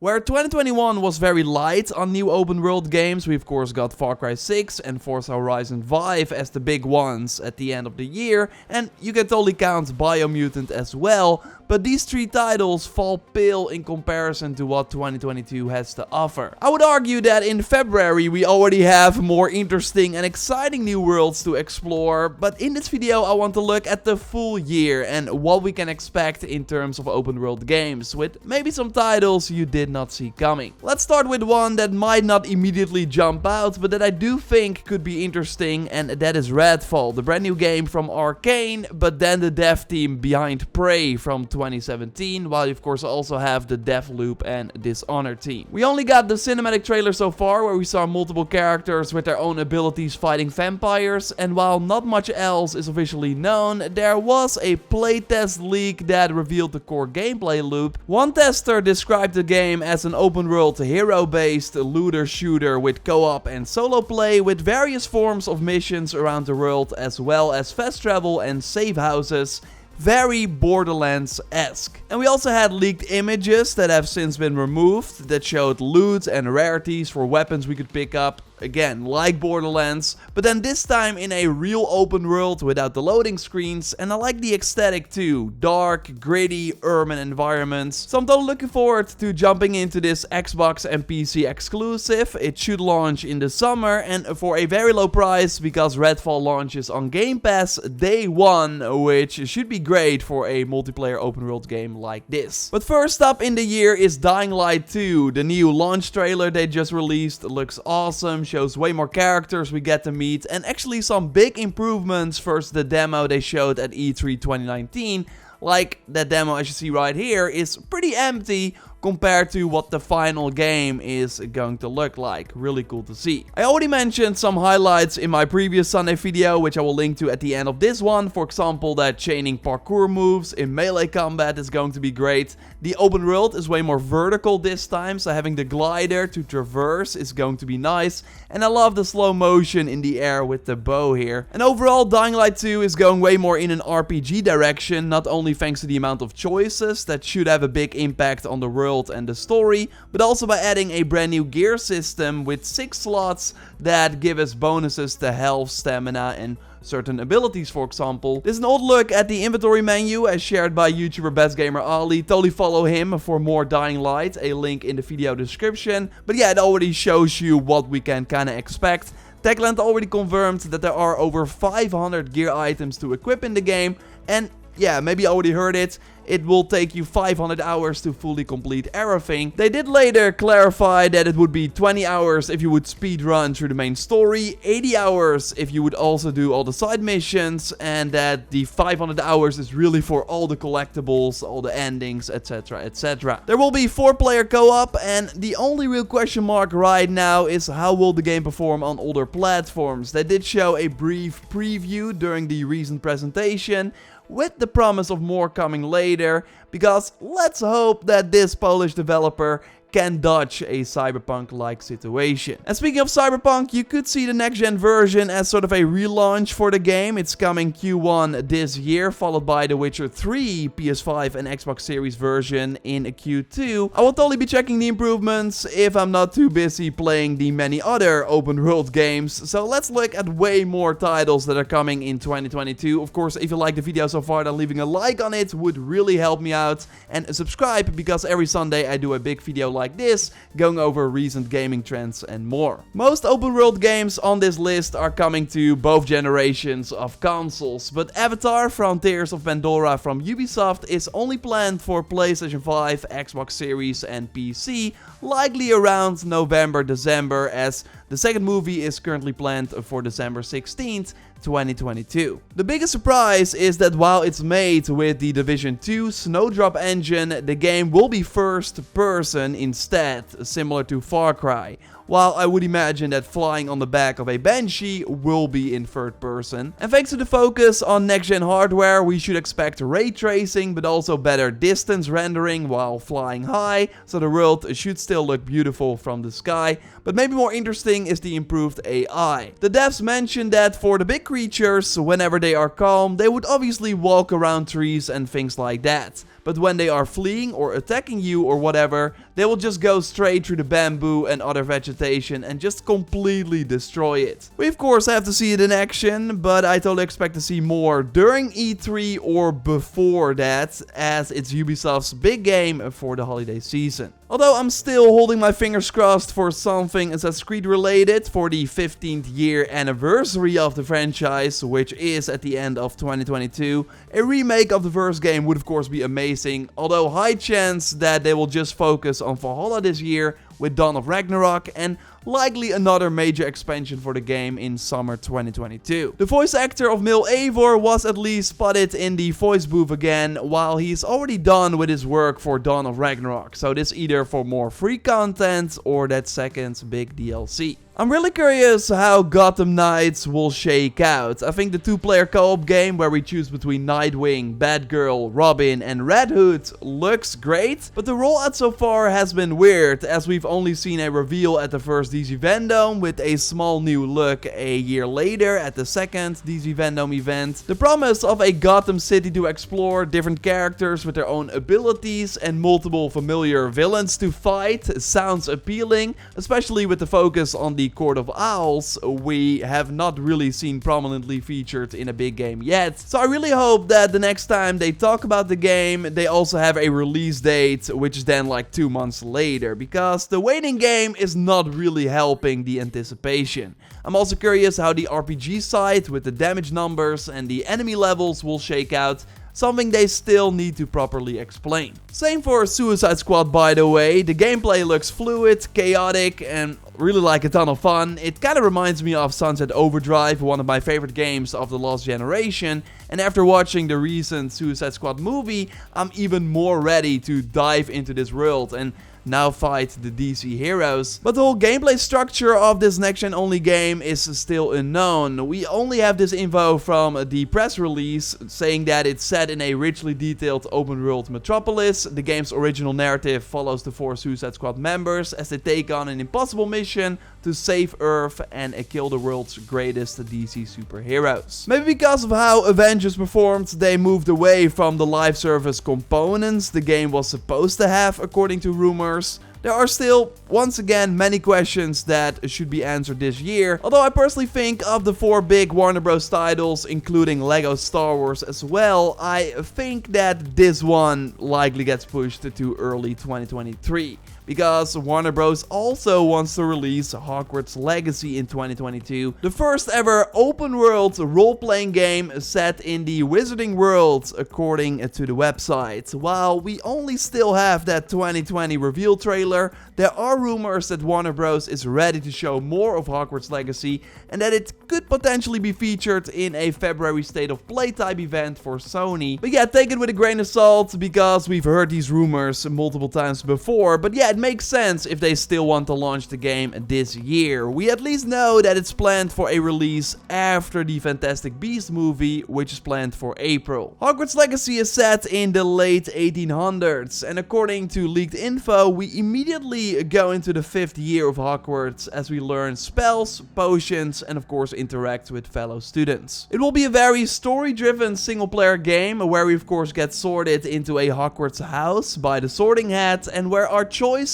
Where 2021 was very light on new open world games, we of course got Far Cry 6 and Forza Horizon 5 as the big ones at the end of the year, and you can totally count Biomutant as well, but these three titles fall pale in comparison to what 2022 has to offer. I would argue that in February we already have more interesting and exciting new worlds to explore, but in this video I want to look at the full year and what we can expect in terms of open world games, with maybe some titles you did not see coming. Let's start with one that might not immediately jump out, but that I do think could be interesting, and that is Redfall, the brand new game from Arcane, but then the dev team behind Prey from 2017, while you of course also have the Deathloop and Dishonored team. We only got the cinematic trailer so far, where we saw multiple characters with their own abilities fighting vampires, and while not much else is officially known, there was a playtest leak that revealed the core gameplay loop. One tester described the game as an open world hero-based looter shooter with co-op and solo play, with various forms of missions around the world, as well as fast travel and safe houses. Very Borderlands-esque. And we also had leaked images that have since been removed that showed loot and rarities for weapons we could pick up. Again, like Borderlands, but then this time in a real open world without the loading screens, and I like the aesthetic too. Dark, gritty, urban environments. So I'm totally looking forward to jumping into this Xbox and PC exclusive. It should launch in the summer and for a very low price, because Redfall launches on Game Pass day one, which should be great for a multiplayer open world game like this. But first up in the year is Dying Light 2. The new launch trailer they just released looks awesome, shows way more characters we get to meet, and actually some big improvements versus the demo they showed at E3 2019. Like that demo, as you see right here, is pretty empty compared to what the final game is going to look like. Really cool to see. I already mentioned some highlights in my previous Sunday video, which I will link to at the end of this one. For example, that chaining parkour moves in melee combat is going to be great. The open world is way more vertical this time, so having the glider to traverse is going to be nice. And I love the slow motion in the air with the bow here. And overall, Dying Light 2 is going way more in an RPG direction, not only thanks to the amount of choices that should have a big impact on the world and the story, but also by adding a brand new gear system with 6 slots that give us bonuses to health, stamina, and certain abilities, for example. This is an old look at the inventory menu as shared by YouTuber BestGamerAli. Totally follow him for more Dying Light, a link in the video description. But yeah, it already shows you what we can kinda expect. Techland already confirmed that there are over 500 gear items to equip in the game, and yeah, maybe you already heard it. It will take you 500 hours to fully complete everything. They did later clarify that it would be 20 hours if you would speed run through the main story, 80 hours if you would also do all the side missions, and that the 500 hours is really for all the collectibles, all the endings, etc, etc. There will be 4-player co-op, and the only real question mark right now is how will the game perform on older platforms. They did show a brief preview during the recent presentation, with the promise of more coming later, because let's hope that this Polish developer can dodge a Cyberpunk-like situation. And speaking of Cyberpunk, you could see the next-gen version as sort of a relaunch for the game. It's coming Q1 this year, followed by The Witcher 3 PS5 and Xbox Series version in Q2. I will totally be checking the improvements if I'm not too busy playing the many other open-world games. So let's look at way more titles that are coming in 2022. Of course, if you like the video so far, then leaving a like on it would really help me out. And subscribe, because every Sunday I do a big video like this, going over recent gaming trends and more. Most open world games on this list are coming to both generations of consoles, but Avatar: Frontiers of Pandora from Ubisoft is only planned for PlayStation 5, Xbox Series and PC, likely around November, December, as the second movie is currently planned for December 16th, 2022. The biggest surprise is that while it's made with the Division 2 Snowdrop engine, the game will be first person instead, similar to Far Cry. while I would imagine that flying on the back of a Banshee will be in third person. And thanks to the focus on next-gen hardware, we should expect ray tracing, but also better distance rendering while flying high, so the world should still look beautiful from the sky. But maybe more interesting is the improved AI. The devs mentioned that for the big creatures, whenever they are calm, they would obviously walk around trees and things like that. but when they are fleeing or attacking you or whatever, they will just go straight through the bamboo and other vegetation and just completely destroy it. We of course have to see it in action, but I totally expect to see more during E3 or before that, as it's Ubisoft's big game for the holiday season. Although I'm still holding my fingers crossed for something Assassin's Creed related for the 15th year anniversary of the franchise, which is at the end of 2022. A remake of the first game would of course be amazing, although high chance that they will just focus on Valhalla this year with Dawn of Ragnarok, and likely another major expansion for the game in summer 2022. The voice actor of Mil Eivor was at least spotted in the voice booth again, while he's already done with his work for Dawn of Ragnarok, so this either for more free content or that second big DLC. I'm really curious how Gotham Knights will shake out. I think the 2-player co-op game where we choose between Nightwing, Batgirl, Robin and Red Hood looks great, but the rollout so far has been weird, as we've only seen a reveal at the first DC Vendome with a small new look a year later at the second DC Vendome event. The promise of a Gotham City to explore, different characters with their own abilities and multiple familiar villains to fight sounds appealing, especially with the focus on the Court of Owls we have not really seen prominently featured in a big game yet. So I really hope that the next time they talk about the game, they also have a release date, which is then like 2 months later, because the waiting game is not really helping the anticipation. I'm also curious how the RPG side with the damage numbers and the enemy levels will shake out, something they still need to properly explain. Same for Suicide Squad, by the way. The gameplay looks fluid, chaotic and really like a ton of fun. It kind of reminds me of Sunset Overdrive, one of my favorite games of the last generation, and after watching the recent Suicide Squad movie, I'm even more ready to dive into this world and now fight the DC heroes. But the whole gameplay structure of this next-gen only game is still unknown. We only have this info from the press release, saying that it's set in a richly detailed open-world metropolis. The game's original narrative follows the 4 Suicide Squad members as they take on an impossible mission to save Earth and kill the world's greatest DC superheroes. Maybe because of how Avengers performed, they moved away from the live service components the game was supposed to have, according to rumors. There are still, once again, many questions that should be answered this year, although I personally think of the 4 big Warner Bros. Titles, including LEGO Star Wars as well, I think that this one likely gets pushed to early 2023. Because Warner Bros. Also wants to release Hogwarts Legacy in 2022, the first ever open world role-playing game set in the Wizarding World, according to the website. While we only still have that 2020 reveal trailer, there are rumors that Warner Bros. Is ready to show more of Hogwarts Legacy and that it could potentially be featured in a February State of Play type event for Sony. But yeah, take it with a grain of salt, because we've heard these rumors multiple times before. But yeah, it makes sense if they still want to launch the game this year. We at least know that it's planned for a release after the Fantastic Beasts movie, which is planned for April. Hogwarts Legacy is set in the late 1800s, and according to leaked info, we immediately go into the 5th year of Hogwarts as we learn spells, potions, and of course interact with fellow students. It will be a very story-driven single-player game where we of course get sorted into a Hogwarts house by the Sorting Hat, and where our choices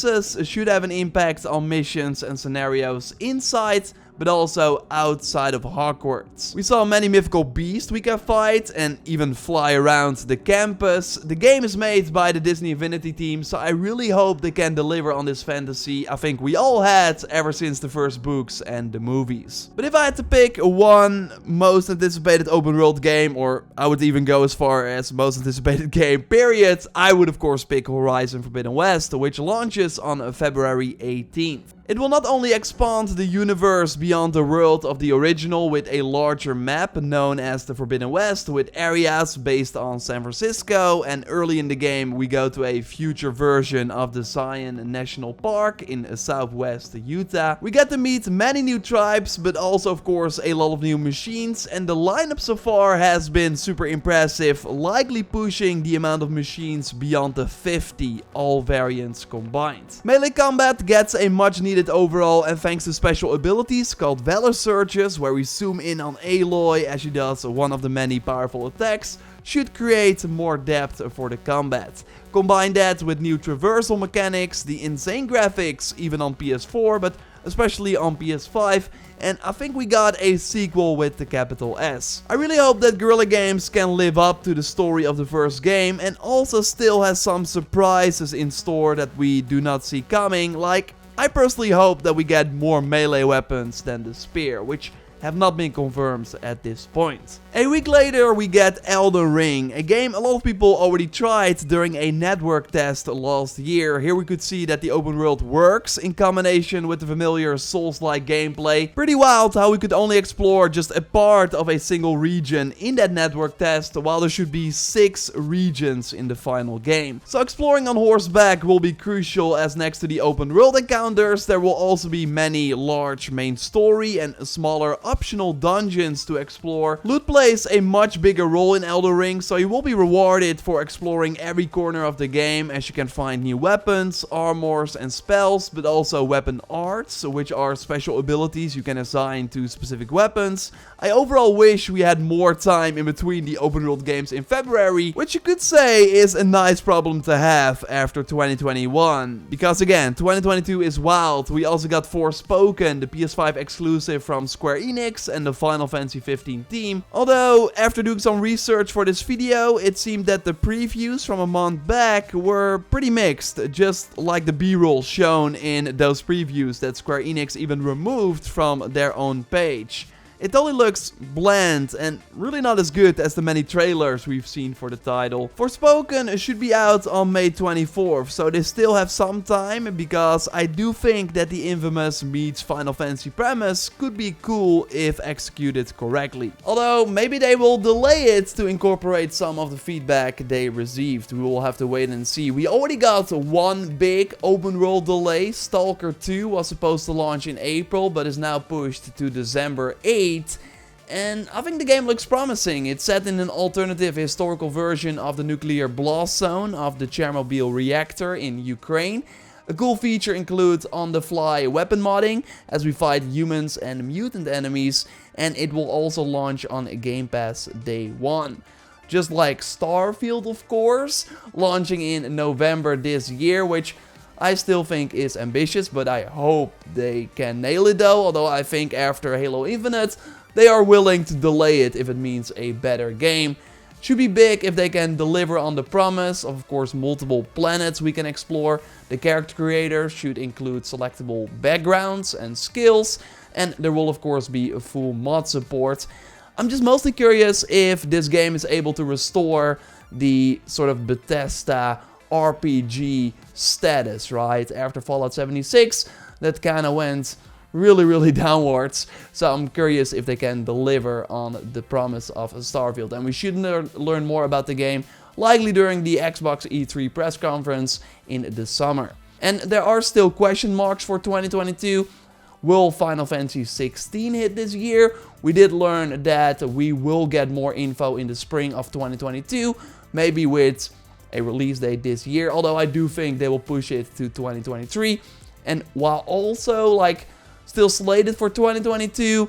should have an impact on missions and scenarios inside but also outside of Hogwarts. We saw many mythical beasts we can fight and even fly around the campus. The game is made by the Disney Infinity team, so I really hope they can deliver on this fantasy I think we all had ever since the first books and the movies. But if I had to pick one most anticipated open world game, or I would even go as far as most anticipated game period, I would of course pick Horizon Forbidden West, which launches on February 18th. It will not only expand the universe beyond the world of the original with a larger map known as the Forbidden West, with areas based on San Francisco, and early in the game we go to a future version of the Zion National Park in southwest Utah. We get to meet many new tribes, but also of course a lot of new machines, and the lineup so far has been super impressive, likely pushing the amount of machines beyond the 50, all variants combined. Melee combat gets a much needed overall, and thanks to special abilities called Valor Surges, where we zoom in on Aloy as she does one of the many powerful attacks, should create more depth for the combat. Combine that with new traversal mechanics, the insane graphics, even on PS4, but especially on PS5, and I think we got a sequel with the capital S. I really hope that Guerrilla Games can live up to the story of the first game and also still has some surprises in store that we do not see coming, like I personally hope that we get more melee weapons than the spear, which have not been confirmed at this point. A week later we get Elden Ring, a game a lot of people already tried during a network test last year. Here we could see that the open world works in combination with the familiar Souls-like gameplay. Pretty wild how we could only explore just a part of a single region in that network test, while there should be 6 regions in the final game. So exploring on horseback will be crucial, as next to the open world encounters there will also be many large main story and smaller optional dungeons to explore. Loot plays a much bigger role in Elden Ring, so you will be rewarded for exploring every corner of the game, as you can find new weapons, armors and spells, but also weapon arts, which are special abilities you can assign to specific weapons. I overall wish we had more time in between the open world games in February, which you could say is a nice problem to have after 2021. Because again, 2022 is wild. We also got Forspoken, the PS5 exclusive from Square Enix, and the Final Fantasy 15 team. Although, after doing some research for this video, it seemed that the previews from a month back were pretty mixed, just like the B-roll shown in those previews that Square Enix even removed from their own page. It totally looks bland and really not as good as the many trailers we've seen for the title. Forspoken should be out on May 24th, so they still have some time, because I do think that the infamous meets Final Fantasy premise could be cool if executed correctly. Although maybe they will delay it to incorporate some of the feedback they received. We will have to wait and see. We already got one big open world delay. Stalker 2 was supposed to launch in April, but is now pushed to December 8th. And I think the game looks promising. It's set in an alternative historical version of the nuclear blast zone of the Chernobyl reactor in Ukraine. A cool feature includes on-the-fly weapon modding as we fight humans and mutant enemies, and it will also launch on Game Pass day 1. Just like Starfield, of course, launching in November this year, which I still think is ambitious, but I hope they can nail it though, although I think after Halo Infinite, they are willing to delay it if it means a better game. Should be big if they can deliver on the promise of course, multiple planets we can explore. The character creator should include selectable backgrounds and skills, and there will of course be a full mod support. I'm just mostly curious if this game is able to restore the sort of Bethesda RPG status, right? After Fallout 76, that kind of went really downwards. So I'm curious if they can deliver on the promise of Starfield. And we should learn more about the game, likely during the Xbox E3 press conference in the summer. And there are still question marks for 2022. Will Final Fantasy 16 hit this year? We did learn that we will get more info in the spring of 2022, maybe with a release date this year, although I do think they will push it to 2023. And while also still slated for 2022,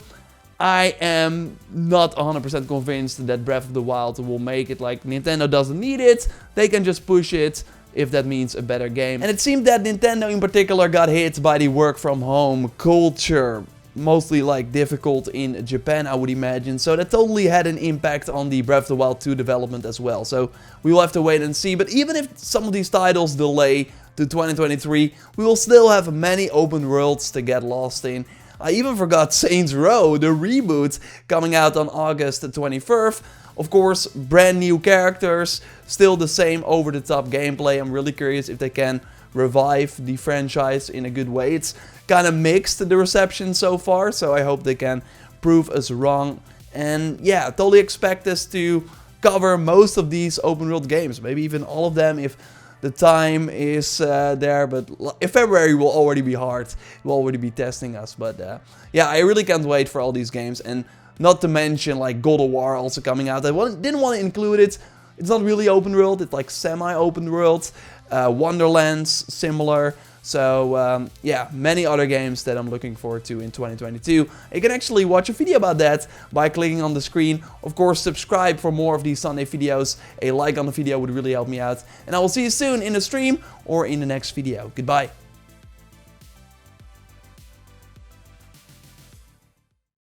I am not 100% convinced that Breath of the Wild will make it. Nintendo doesn't need it, they can just push it if that means a better game. And it seemed that Nintendo in particular got hit by the work from home culture. Mostly difficult in Japan, I would imagine. So that totally had an impact on the Breath of the Wild 2 development as well. So we will have to wait and see. But even if some of these titles delay to 2023, we will still have many open worlds to get lost in. I even forgot Saints Row, the reboot, coming out on August 21st. Of course, brand new characters, still the same over-the-top gameplay. I'm really curious if they can revive the franchise in a good way. It's kind of mixed, the reception so far, so I hope they can prove us wrong. And yeah, totally expect us to cover most of these open world games, maybe even all of them if the time is there. But in February will already be hard, we'll already be testing us. But yeah, I really can't wait for all these games, and not to mention God of War also coming out. I didn't want to include it. It's not really open world, it's semi-open world. Wonderlands, similar. So yeah, many other games that I'm looking forward to in 2022. You can actually watch a video about that by clicking on the screen. Of course, subscribe for more of these Sunday videos. A like on the video would really help me out. And I will see you soon in the stream or in the next video. Goodbye.